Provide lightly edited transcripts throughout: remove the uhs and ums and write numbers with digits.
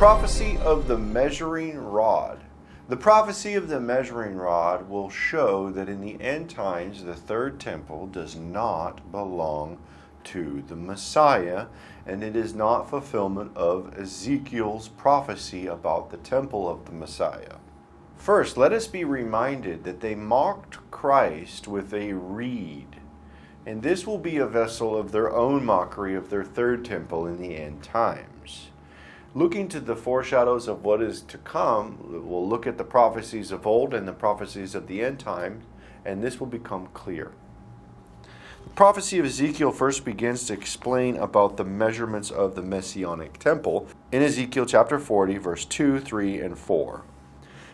prophecy of the measuring rod. The prophecy of the measuring rod will show that in the end times the third temple does not belong to the Messiah, and it is not fulfillment of Ezekiel's prophecy about the temple of the Messiah. First, let us be reminded that they mocked Christ with a reed, and this will be a vessel of their own mockery of their third temple in the end times. Looking to the foreshadows of what is to come, we'll look at the prophecies of old and the prophecies of the end time, and this will become clear. The prophecy of Ezekiel first begins to explain about the measurements of the Messianic temple in Ezekiel chapter 40, verse 2, 3, and 4.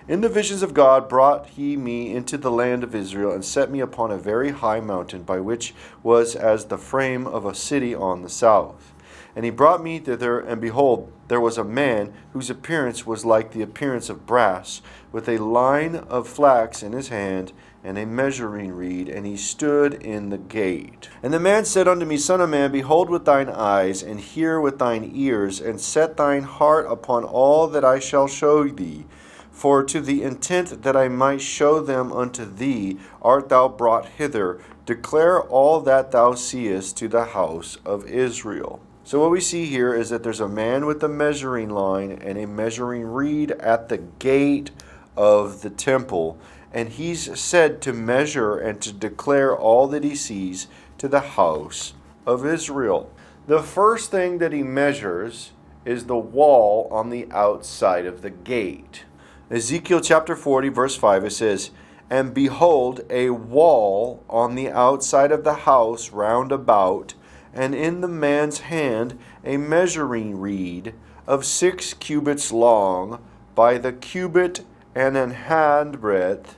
In the visions of God brought he me into the land of Israel, and set me upon a very high mountain, by which was as the frame of a city on the south. And he brought me thither, and behold, there was a man whose appearance was like the appearance of brass, with a line of flax in his hand, and a measuring reed, and he stood in the gate. And the man said unto me, Son of man, behold with thine eyes, and hear with thine ears, and set thine heart upon all that I shall show thee. For to the intent that I might show them unto thee art thou brought hither. Declare all that thou seest to the house of Israel. So what we see here is that there's a man with a measuring line and a measuring reed at the gate of the temple. And he's said to measure and to declare all that he sees to the house of Israel. The first thing that he measures is the wall on the outside of the gate. Ezekiel chapter 40, verse 5, it says, And behold, a wall on the outside of the house round about, and in the man's hand a measuring reed of 6 cubits long, by the cubit and an handbreadth.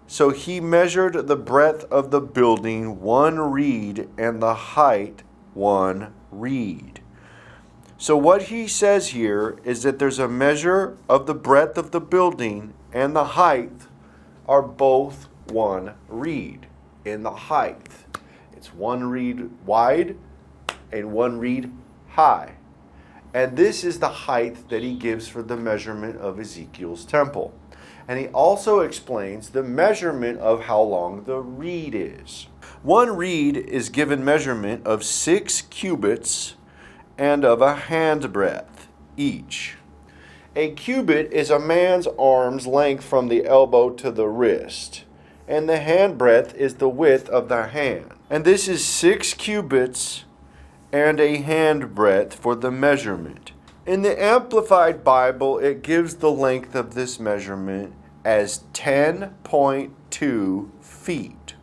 So he measured the breadth of the building 1 reed, and the height 1 reed. So what he says here is that there's a measure of the breadth of the building, and the height are both 1 reed in the height. It's 1 reed wide and 1 reed high. And this is the height that he gives for the measurement of Ezekiel's temple. And he also explains the measurement of how long the reed is. 1 reed is given measurement of 6 cubits and of a handbreadth each. A cubit is a man's arm's length from the elbow to the wrist, and the handbreadth is the width of the hand. And this is 6 cubits and a handbreadth for the measurement. In the Amplified Bible, it gives the length of this measurement as 10.2 feet.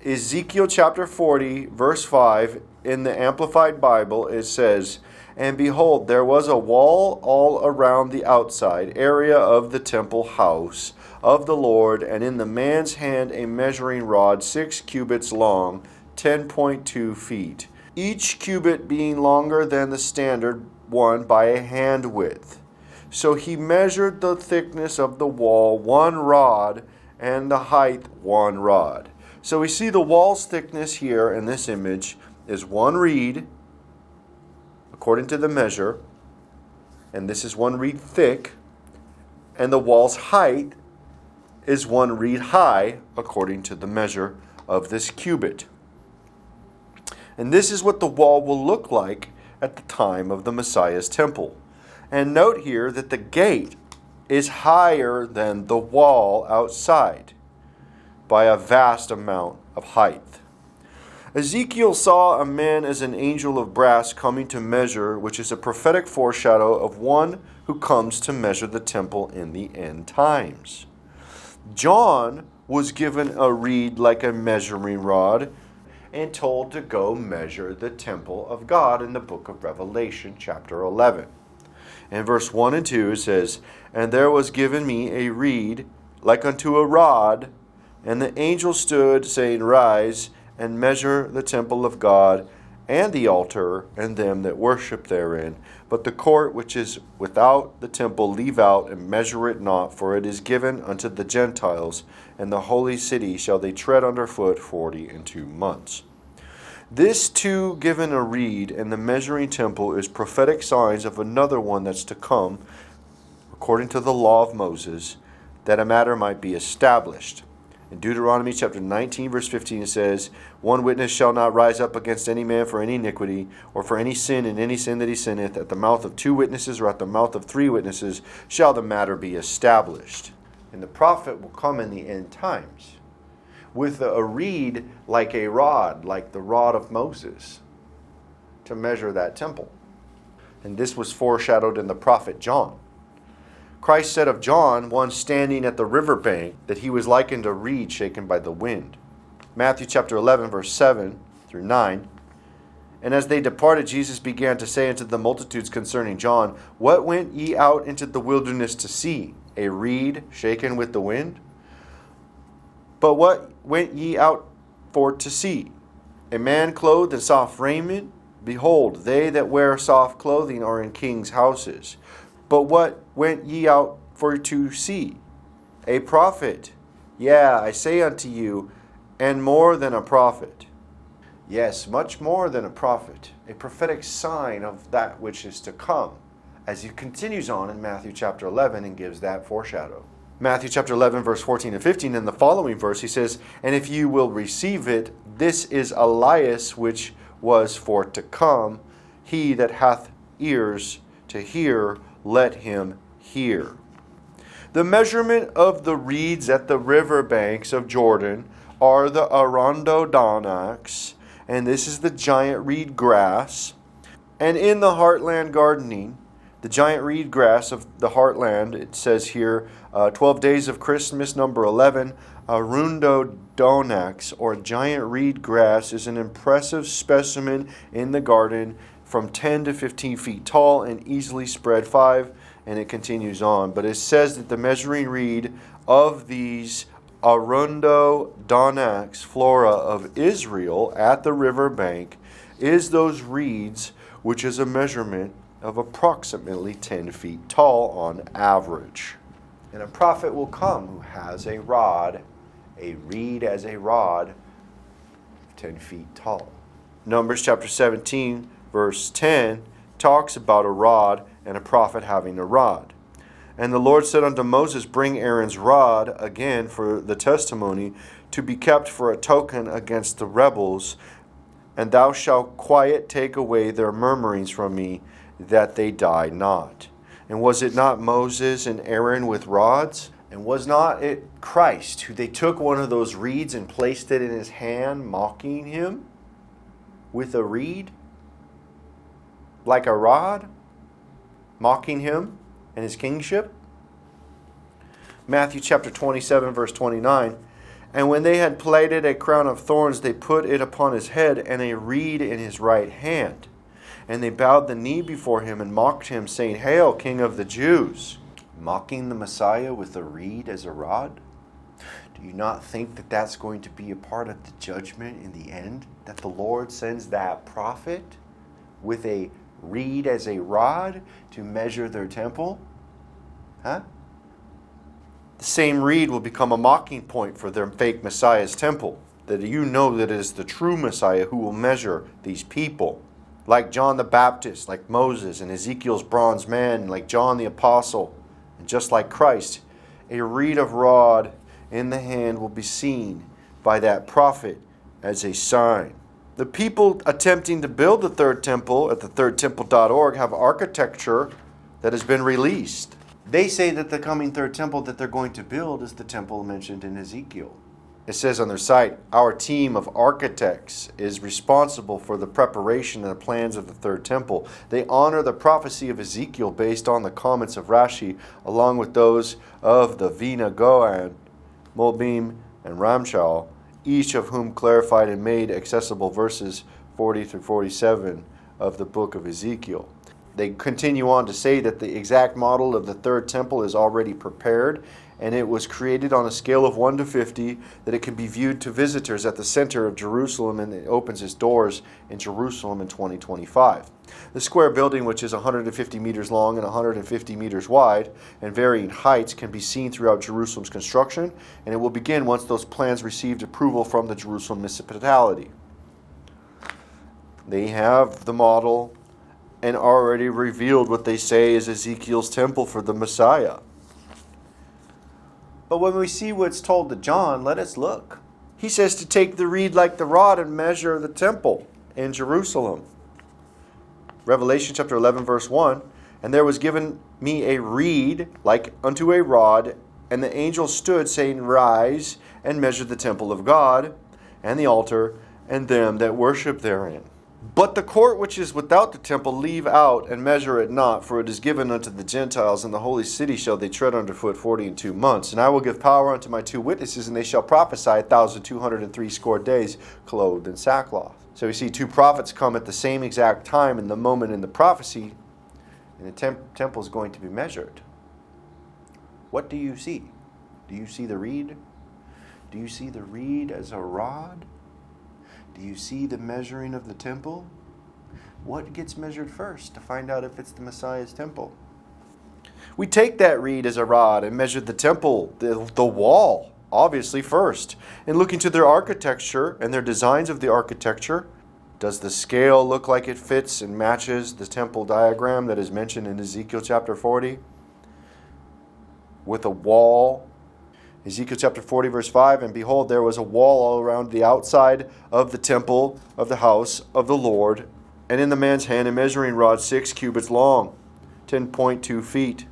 Ezekiel chapter 40, verse 5, in the Amplified Bible, it says, And behold, there was a wall all around the outside area of the temple house of the Lord, and in the man's hand a measuring rod 6 cubits long, 10.2 feet. Each cubit being longer than the standard one by a hand width. So he measured the thickness of the wall 1 rod, and the height 1 rod. So we see the wall's thickness here in this image is 1 reed, according to the measure, and this is 1 reed thick, and the wall's height is 1 reed high, according to the measure of this cubit. And this is what the wall will look like at the time of the Messiah's temple. And note here that the gate is higher than the wall outside by a vast amount of height. Ezekiel saw a man as an angel of brass coming to measure, which is a prophetic foreshadow of one who comes to measure the temple in the end times. John was given a reed like a measuring rod, and told to go measure the temple of God in the book of Revelation, chapter 11. In verse 1 and 2 it says, And there was given me a reed like unto a rod, and the angel stood, saying, Rise, and measure the temple of God, and the altar, and them that worship therein. But the court which is without the temple leave out, and measure it not, for it is given unto the Gentiles, and the holy city shall they tread under foot 42 months. This too given a reed and the measuring temple is prophetic signs of another one that's to come, according to the law of Moses, that a matter might be established. In Deuteronomy chapter 19, verse 15, it says, One witness shall not rise up against any man for any iniquity, or for any sin in any sin that he sinneth. At the mouth of 2 witnesses, or at the mouth of 3 witnesses, shall the matter be established. And the prophet will come in the end times, with a reed like a rod, like the rod of Moses, to measure that temple. And this was foreshadowed in the prophet John. Christ said of John, one standing at the riverbank, that he was likened a reed shaken by the wind. Matthew chapter 11, verse 7 through 9. And as they departed, Jesus began to say unto the multitudes concerning John, What went ye out into the wilderness to see? A reed shaken with the wind? But what went ye out for to see? A man clothed in soft raiment? Behold, they that wear soft clothing are in kings' houses. But what went ye out for to see? A prophet? Yeah, I say unto you, and more than a prophet. Yes, much more than a prophet. A prophetic sign of that which is to come, as he continues on in Matthew chapter 11 and gives that foreshadow. Matthew chapter 11, verse 14 and 15, in the following verse, he says, And if you will receive it, this is Elias which was for to come. He that hath ears to hear, let him hear. The measurement of the reeds at the river banks of Jordan are the arundodonaks, and this is the giant reed grass. And in the heartland gardening, the giant reed grass of the heartland, it says here, 12 days of Christmas, number 11, arundodonaks, or giant reed grass, is an impressive specimen in the garden, from 10 to 15 feet tall and easily spread 5, and it continues on. But it says that the measuring reed of these arundodonaks, flora of Israel, at the river bank, is those reeds, which is a measurement of approximately 10 feet tall on average. And a prophet will come who has a rod, a reed as a rod, 10 feet tall. Numbers chapter 17, verse 10 talks about a rod and a prophet having a rod. And the Lord said unto Moses, Bring Aaron's rod again for the testimony, to be kept for a token against the rebels, and thou shalt quiet take away their murmurings from me, that they die not. And was it not Moses and Aaron with rods? And was not it Christ who they took one of those reeds and placed it in his hand, mocking him with a reed? Like a rod, mocking him and his kingship. Matthew chapter 27, verse 29. And when they had plaited a crown of thorns, they put it upon his head, and a reed in his right hand. And they bowed the knee before him and mocked him, saying, Hail, King of the Jews! Mocking the Messiah with a reed as a rod? Do you not think that that's going to be a part of the judgment in the end? That the Lord sends that prophet with a reed as a rod to measure their temple? Huh? The same reed will become a mocking point for their fake Messiah's temple. That you know that it is the true Messiah who will measure these people. Like John the Baptist, like Moses and Ezekiel's bronze man, like John the Apostle, and just like Christ, a reed of rod in the hand will be seen by that prophet as a sign. The people attempting to build the third temple at thethirdtemple.org have architecture that has been released. They say that the coming third temple that they're going to build is the temple mentioned in Ezekiel. It says on their site, our team of architects is responsible for the preparation and the plans of the third temple. They honor the prophecy of Ezekiel based on the comments of Rashi, along with those of the Vina Goan, Molbim, and Ramchal, each of whom clarified and made accessible verses 40 through 47 of the book of Ezekiel. They continue on to say that the exact model of the third temple is already prepared, and it was created on a scale of 1 to 50, that it can be viewed to visitors at the center of Jerusalem, and it opens its doors in Jerusalem in 2025. The square building, which is 150 meters long and 150 meters wide, and varying heights, can be seen throughout Jerusalem's construction, and it will begin once those plans received approval from the Jerusalem municipality. They have the model and already revealed what they say is Ezekiel's temple for the Messiah. But when we see what's told to John, let us look. He says to take the reed like the rod and measure the temple in Jerusalem. Revelation chapter 11 verse 1, and there was given me a reed like unto a rod, and the angel stood, saying, Rise and measure the temple of God, and the altar, and them that worship therein. But the court which is without the temple leave out, and measure it not, for it is given unto the Gentiles, and the holy city shall they tread under foot 42 months. And I will give power unto my 2 witnesses, and they shall prophesy 1,260 days, clothed in sackcloth. So we see 2 prophets come at the same exact time in the moment in the prophecy, and the temple is going to be measured. What do you see? Do you see the reed? Do you see the reed as a rod? Do you see the measuring of the temple? What gets measured first to find out if it's the Messiah's temple? We take that reed as a rod and measure the temple, the wall, obviously first. And looking to their architecture and their designs of the architecture, does the scale look like it fits and matches the temple diagram that is mentioned in Ezekiel chapter 40? With a wall. Ezekiel chapter 40 verse 5, and behold, there was a wall all around the outside of the temple of the house of the Lord, and in the man's hand a measuring rod 6 cubits long, 10.2 feet,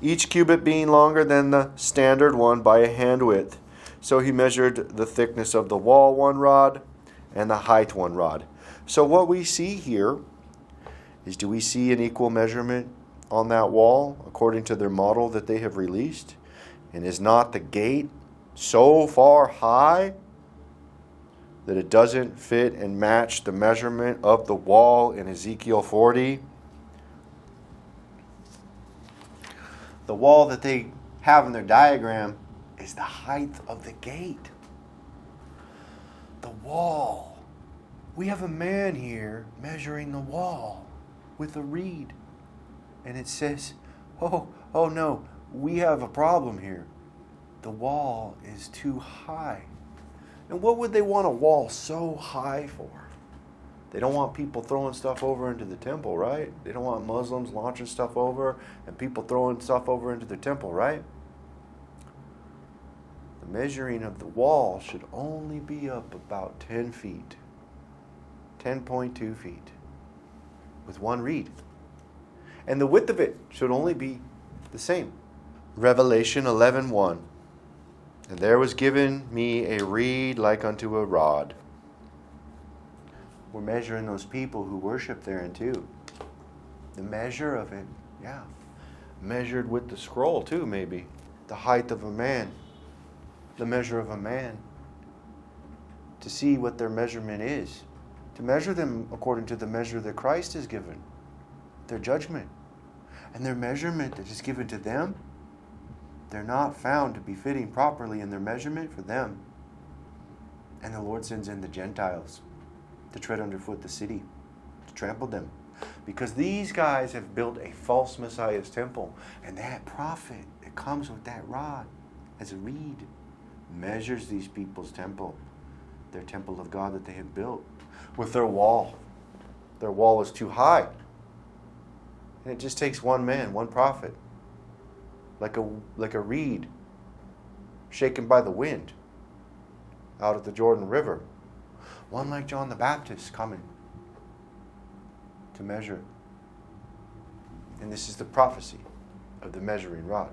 each cubit being longer than the standard one by a hand width. So he measured the thickness of the wall 1 rod, and the height 1 rod. So what we see here is, do we see an equal measurement on that wall according to their model that they have released? And is not the gate so far high that it doesn't fit and match the measurement of the wall in Ezekiel 40? The wall that they have in their diagram is the height of the gate. The wall. We have a man here measuring the wall with a reed. And it says, oh no, we have a problem here. The wall is too high. And what would they want a wall so high for? They don't want people throwing stuff over into the temple, right? They don't want Muslims launching stuff over and people throwing stuff over into the temple, right? The measuring of the wall should only be up about 10 feet. 10.2 feet. With 1 reed. And the width of it should only be the same. Revelation 11:1. And there was given me a reed like unto a rod. We're measuring those people who worship therein too. The measure of it, yeah. Measured with the scroll too, maybe. The height of a man. The measure of a man. To see what their measurement is. To measure them according to the measure that Christ has given. Their judgment. And their measurement that is given to them, they're not found to be fitting properly in their measurement for them. And the Lord sends in the Gentiles to tread underfoot the city, to trample them. Because these guys have built a false Messiah's temple. And that prophet that comes with that rod as a reed measures these people's temple, their temple of God that they have built, with their wall. Their wall is too high. And it just takes one man, one prophet, like a reed shaken by the wind out of the Jordan River. One like John the Baptist coming to measure. And this is the prophecy of the measuring rod.